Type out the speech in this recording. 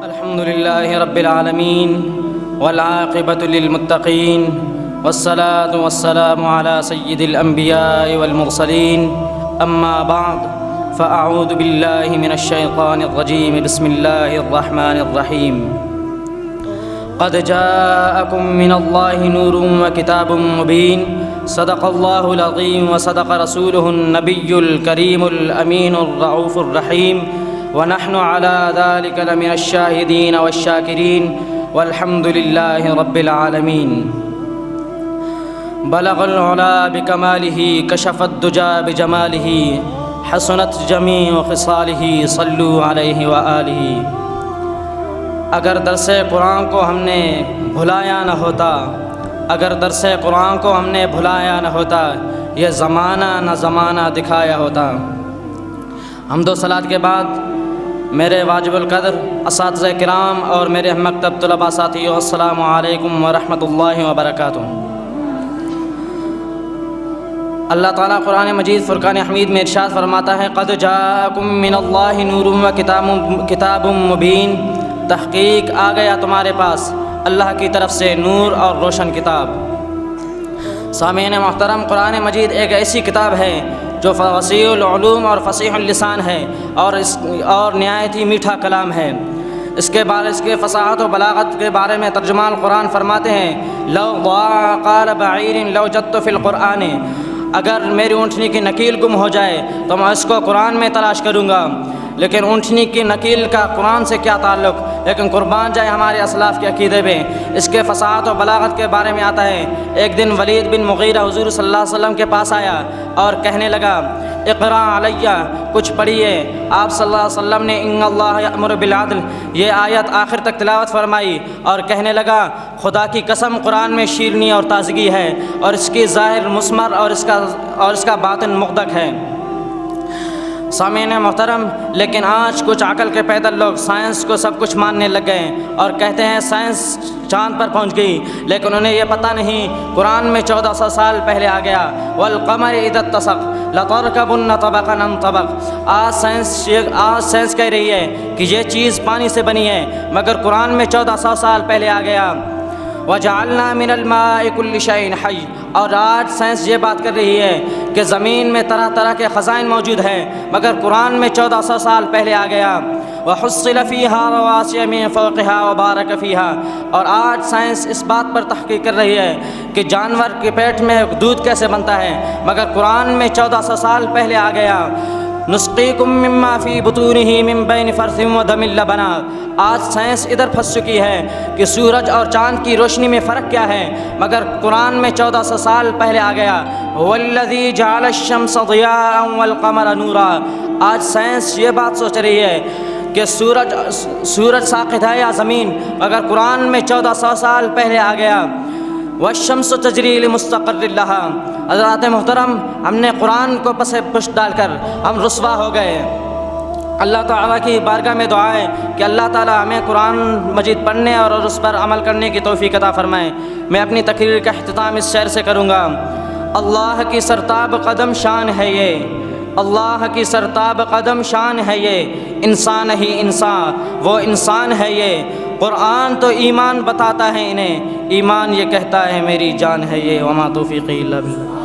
الحمد لله رب العالمين والعاقبة للمتقين والصلاة والسلام على سيد الأنبياء والمرسلين أما بعد فأعوذ بالله من الشيطان الرجيم بسم الله الرحمن الرحيم قد جاءكم من الله نور وكتاب مبين صدق الله العظيم وصدق رسوله النبي الكريم الأمين الرؤوف الرحيم ونحن على ذلك لمن الشاهدين والشاكرين والحمد لله رب العالمين بلغ العلا بكماله كشف الدجى بجماله حسنت جميع خصاله صلوا عليه وآله۔ اگر درس قرآن کو ہم نے بھلایا نہ ہوتا، اگر درس قرآن کو ہم نے بھلایا نہ ہوتا، یہ زمانہ نہ زمانہ دکھایا ہوتا۔ حمد و صلات کے بعد میرے واجب القدر اساتذہ کرام اور میرے ہم مکتب طلباء ساتھیوں، السلام علیکم ورحمۃ اللہ وبرکاتہ۔ اللہ تعالیٰ قرآن مجید فرقان حمید میں ارشاد فرماتا ہے قد جاءکم من اللہ نور و کتاب مبین، تحقیق آ گیا تمہارے پاس اللہ کی طرف سے نور اور روشن کتاب۔ سامعین محترم، قرآن مجید ایک ایسی کتاب ہے جو وسیع العلوم اور فصیح اللسان ہے اور نہایت ہی میٹھا کلام ہے۔ اس کے فصاحت و بلاغت کے بارے میں ترجمان قرآن فرماتے ہیں لو ضاع قال بعیر لو جدت فی القرآن، اگر میری اونٹنی کی نکیل گم ہو جائے تو میں اس کو قرآن میں تلاش کروں گا، لیکن اونٹنی کی نکیل کا قرآن سے کیا تعلق؟ لیکن قربان جائے ہمارے اسلاف کے عقیدے میں اس کے فصاحت و بلاغت کے بارے میں آتا ہے ایک دن ولید بن مغیرہ حضور صلی اللہ علیہ وسلم کے پاس آیا اور کہنے لگا اقرا علیہ، کچھ پڑھیے۔ آپ صلی اللہ علیہ وسلم نے ان اللہ یأمر بالعدل یہ آیت آخر تک تلاوت فرمائی اور کہنے لگا خدا کی قسم قرآن میں شیرینی اور تازگی ہے اور اس کی ظاہر مثمر اور اس کا باطن مغدق ہے۔ سامعین محترم، لیکن آج کچھ عقل کے پیدل لوگ سائنس کو سب کچھ ماننے لگ گئے اور کہتے ہیں سائنس چاند پر پہنچ گئی، لیکن انہیں یہ پتہ نہیں قرآن میں 1400 سال پہلے آ گیا والقمر اذا اتسق لترکبن طبقا عن طبق۔ آج سائنس کہہ رہی ہے کہ یہ چیز پانی سے بنی ہے، مگر قرآن میں 1400 سال پہلے آ گیا وجعلنا من الماء كل شيء حي، اور آج سائنس یہ بات کر رہی ہے کہ زمین میں طرح طرح کے خزائن موجود ہیں، مگر قرآن میں 1400 سال پہلے آ گیا وحصل فيها رواسي من فوقها وبارك فيها۔ اور آج سائنس اس بات پر تحقیق کر رہی ہے کہ جانور کے پیٹ میں دودھ کیسے بنتا ہے، مگر قرآن میں 1400 سال پہلے آ گیا نسقيكم مما في بطونه من بين فرث ودم لبنا۔ آج سائنس ادھر پھنس چکی ہے کہ سورج اور چاند کی روشنی میں فرق کیا ہے، مگر قرآن میں 1400 سال پہلے آ گیا والذی جعل الشمس ضیاء والقمر نورا۔ آج سائنس یہ بات سوچ رہی ہے کہ سورج ساقط ہے یا زمین، مگر قرآن میں 1400 سال پہلے آ گیا والشمس تجری لمستقر لها۔ حضرات محترم، ہم نے قرآن کو پس پشت ڈال کر ہم رسوا ہو گئے۔ اللہ تعالیٰ کی بارگاہ میں دعا ہے کہ اللہ تعالیٰ ہمیں قرآن مجید پڑھنے اور اس پر عمل کرنے کی توفیق عطا فرمائے۔ میں اپنی تقریر کا اختتام اس شعر سے کروں گا اللہ کی سرتاب قدم شان ہے یہ، اللہ کی سرتاب قدم شان ہے یہ، انسان ہی انسان وہ انسان ہے یہ، قرآن تو ایمان بتاتا ہے انہیں، ایمان یہ کہتا ہے میری جان ہے یہ، وما توفیقی الا باللہ۔